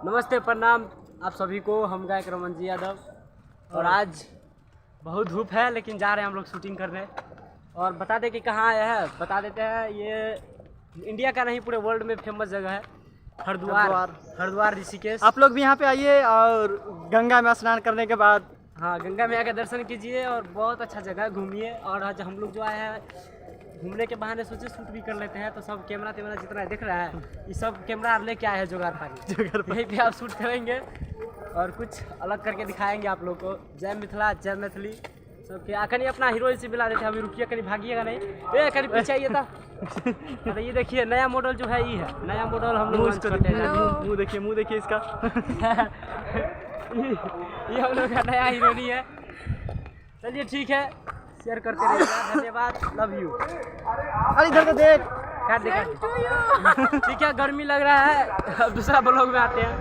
नमस्ते, प्रणाम आप सभी को। हम गायक रमन जी यादव और आज बहुत धूप है लेकिन जा रहे हैं हम लोग शूटिंग करने। और बता दें कि कहाँ आया है, बता देते हैं। ये इंडिया का नहीं पूरे वर्ल्ड में फेमस जगह है, हरिद्वार ऋषिकेश। आप लोग भी यहाँ पे आइए और गंगा में स्नान करने के बाद हाँ, गंगा मैया का दर्शन कीजिए और बहुत अच्छा जगह घूमिए। और आज हम लोग जो आए हैं घूमने के बहाने सोचे शूट भी कर लेते हैं, तो सब कैमरा जितना दिख रहा है ये सब कैमरा लेके आए हैं जुगाड़ पानी। यहीं पे आप शूट करेंगे और कुछ अलग करके दिखाएंगे आप लोग को। जय मिथिला, जय मैथिली सबके। आखिर अपना हीरोइन से मिला देते हैं। अभी रुकिए, कहीं भागिएगा नहीं, ए कहीं पीछे आइए था। तो ये देखिए नया मॉडल जो है ये है नया मॉडल। हम लोग मुँह देखिए इसका। ये हम लोग का नया हीरोइन है। चलिए ठीक है, शेयर करते रहिएगा। धन्यवाद, लव यू। अरे इधर तो देख। ठीक है, गर्मी लग रहा है, अब दूसरा ब्लॉग में आते हैं।